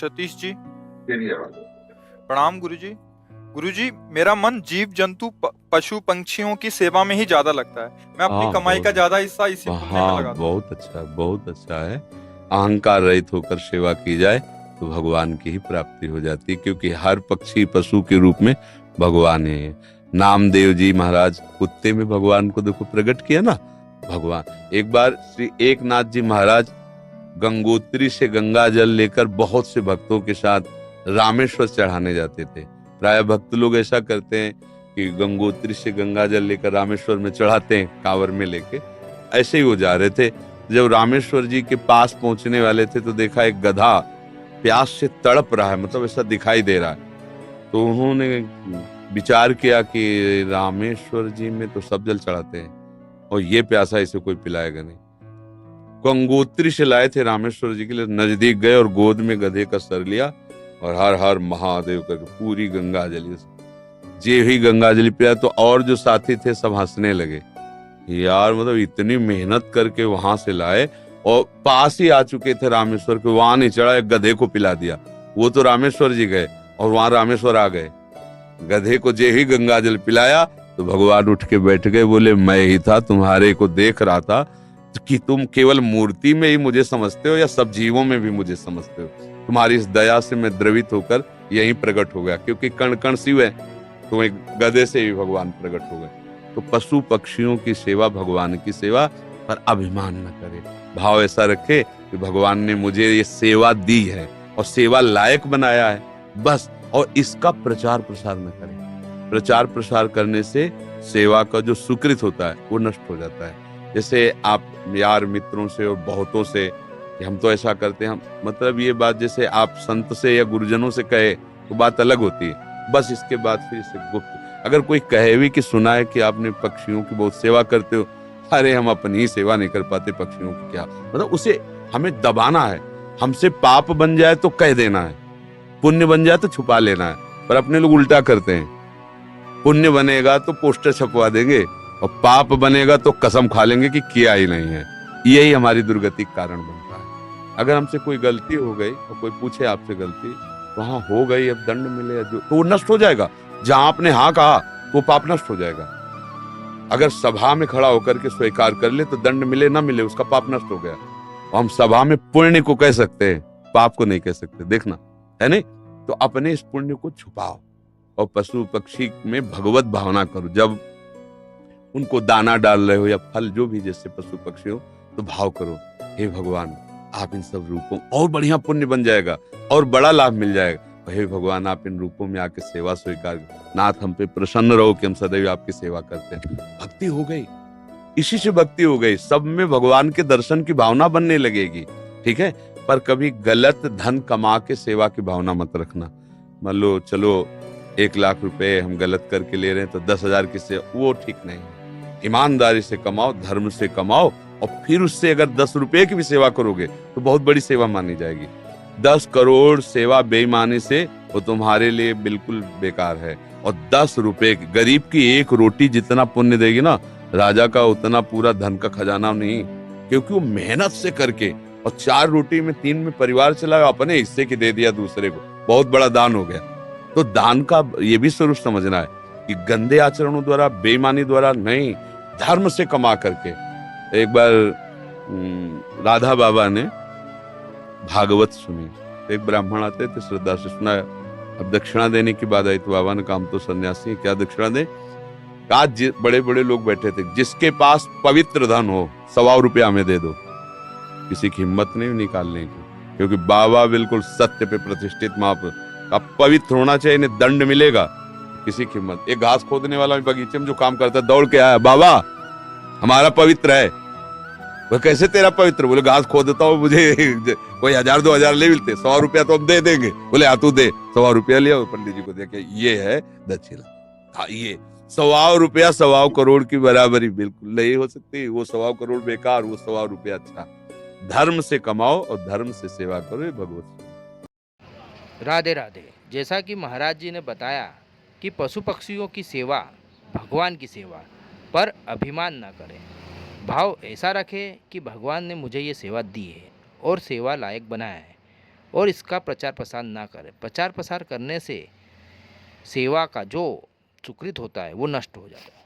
सतीश जी। प्रणाम गुरुजी। गुरुजी, मेरा मन जीव जंतु पशु पंछियों की सेवा में ही ज्यादा लगता है। मैं अपनी हाँ, कमाई का बहुत ज्यादा हिस्सा इसी पुण्य में हाँ, लगाता हूँ। बहुत अच्छा है। अहंकार रहित होकर सेवा की जाए तो भगवान की ही प्राप्ति हो जाती है, क्योंकि हर पक्षी पशु के रूप में भगवान है। नामदेव जी महाराज कुत्ते में भगवान को देखो प्रकट किया ना। भगवान एक बार श्री एकनाथ जी महाराज गंगोत्री से गंगा जल लेकर बहुत से भक्तों के साथ रामेश्वर चढ़ाने जाते थे। प्राय भक्त लोग ऐसा करते हैं कि गंगोत्री से गंगा जल लेकर रामेश्वर में चढ़ाते हैं कांवर में लेके। ऐसे ही वो जा रहे थे। जब रामेश्वर जी के पास पहुंचने वाले थे तो देखा एक गधा प्यास से तड़प रहा है, मतलब ऐसा दिखाई दे रहा है। तो उन्होंने विचार किया कि रामेश्वर जी में तो सब जल चढ़ाते हैं और ये प्यासा इसे कोई पिलाएगा नहीं। गंगोत्री से लाए थे रामेश्वर जी के लिए, नजदीक गए और गोद में गधे का सर लिया और हर हर महादेव करके पूरी गंगा जली। जे ही गंगा जली पिया तो और जो साथी थे सब हंसने लगे। यार मतलब इतनी मेहनत करके वहां से लाए और पास ही आ चुके थे रामेश्वर के, वहां नहीं चढ़ा, एक गधे को पिला दिया। वो तो रामेश्वर जी गए और वहां रामेश्वर आ गए। गधे को जे ही गंगा जल पिलाया तो भगवान उठ के बैठ गए, बोले मैं ही था, तुम्हारे को देख रहा था कि तुम केवल मूर्ति में ही मुझे समझते हो या सब जीवों में भी मुझे समझते हो। तुम्हारी इस दया से मैं द्रवित होकर यहीं प्रकट हो गया, क्योंकि कण कण शिव है, तो एक गधे से भी भगवान प्रकट हो गए। तो पशु पक्षियों की सेवा भगवान की सेवा, पर अभिमान न करे। भाव ऐसा रखे कि भगवान ने मुझे ये सेवा दी है और सेवा लायक बनाया है, बस। और इसका प्रचार प्रसार न करे। प्रचार प्रसार करने से सेवा का जो सुकृत होता है वो नष्ट हो जाता है। जैसे आप यार मित्रों से और बहुतों से कि हम तो ऐसा करते हैं, हम मतलब ये बात जैसे आप संत से या गुरुजनों से कहे तो बात अलग होती है, बस। इसके बाद फिर इसे गुप्त अगर कोई कहे भी कि सुना है कि आपने पक्षियों की बहुत सेवा करते हो, अरे हम अपनी ही सेवा नहीं कर पाते, पक्षियों की क्या, मतलब उसे हमें दबाना है। हमसे पाप बन जाए तो कह देना है, पुण्य बन जाए तो छुपा लेना है। पर अपने लोग उल्टा करते हैं, पुण्य बनेगा तो पोस्टर छपवा देंगे और पाप बनेगा तो कसम खा लेंगे कि किया ही नहीं है। यही हमारी दुर्गति का कारण बनता है। अगर हमसे कोई गलती हो गई और कोई पूछे आपसे गलती, वहां हो गई, अब दंड मिले जो तो वो नष्ट हो जाएगा। जहां आपने हाँ कहा तो पाप नष्ट हो जाएगा। अगर सभा में खड़ा होकर के स्वीकार कर ले तो दंड मिले ना मिले उसका पाप नष्ट हो गया। और हम सभा में पुण्य को कह सकते हैं, पाप को नहीं कह सकते, देखना है नहीं। तो अपने इस पुण्य को छुपाओ और पशु पक्षी में भगवत भावना करो। जब उनको दाना डाल रहे हो या फल जो भी, जैसे पशु पक्षी हो, तो भाव करो, हे भगवान आप इन सब रूपों, और बढ़िया पुण्य बन जाएगा और बड़ा लाभ मिल जाएगा। हे भगवान आप इन रूपों में आके सेवा स्वीकार, नाथ हम पे प्रसन्न रहो कि हम सदैव आपकी सेवा करते हैं। भक्ति हो गई, इसी से भक्ति हो गई। सब में भगवान के दर्शन की भावना बनने लगेगी, ठीक है। पर कभी गलत धन कमा के सेवा की भावना मत रखना। मान लो चलो 1 लाख रुपए हम गलत करके ले रहे हैं तो 10,000 की सेवा, वो ठीक नहीं है। ईमानदारी से कमाओ, धर्म से कमाओ, और फिर उससे अगर 10 रुपए की भी सेवा करोगे तो बहुत बड़ी सेवा मानी जाएगी। 10 करोड़ सेवा बेईमानी से वो तुम्हारे लिए बिल्कुल बेकार है। और 10 रुपए गरीब की एक रोटी जितना पुण्य देगी ना, राजा का उतना पूरा धन का खजाना नहीं, क्योंकि वो मेहनत से करके, और 4 रोटी में 3 में परिवार चलाया, अपने हिस्से की दे दिया दूसरे को, बहुत बड़ा दान हो गया। तो दान का ये भी स्वरूप समझना है कि गंदे आचरणों द्वारा, बेईमानी द्वारा नहीं, धर्म से कमा करके। एक बार राधा बाबा ने भागवत सुनी, तो एक ब्राह्मण आते थे, श्रद्धा से सुना। अब दक्षिणा देने की बात आई तो बाबा ने कहा हम तो सन्यासी हैं, क्या दक्षिणा दें। आज बड़े बड़े लोग बैठे थे, जिसके पास पवित्र धन हो 125 रुपया हमें दे दो। किसी की हिम्मत नहीं निकालने की, क्योंकि बाबा बिल्कुल सत्य पे प्रतिष्ठित महापुरुष। अब पवित्र होना चाहिए, इन्हें दंड मिलेगा। किसी की हिम्मत, एक घास खोदने वाला बगीचे में जो काम करता है दौड़ के आया, बाबा हमारा पवित्र है। वह कैसे तेरा पवित्र? बोले घास खोदता हूँ, मुझे कोई 1,000-2,000 ले मिलते, 100 रुपया तो हम दे देंगे। बोले हाँ तू दे। 100 रुपया लिया, पंडित जी को देखे, ये है दक्षिणा। हाँ, ये 100 रुपया 100 करोड़ की बराबरी बिल्कुल नहीं हो सकती। वो 100 करोड़ बेकार, वो 100 रुपया अच्छा। धर्म से कमाओ और धर्म से सेवा करो, ये भगवत। राधे राधे। जैसा कि महाराज जी ने बताया कि पशु पक्षियों की सेवा भगवान की सेवा, पर अभिमान ना करें। भाव ऐसा रखें कि भगवान ने मुझे ये सेवा दी है और सेवा लायक बनाया है, और इसका प्रचार प्रसार ना करें। प्रचार प्रसार करने से सेवा का जो सुकृत होता है वो नष्ट हो जाता है।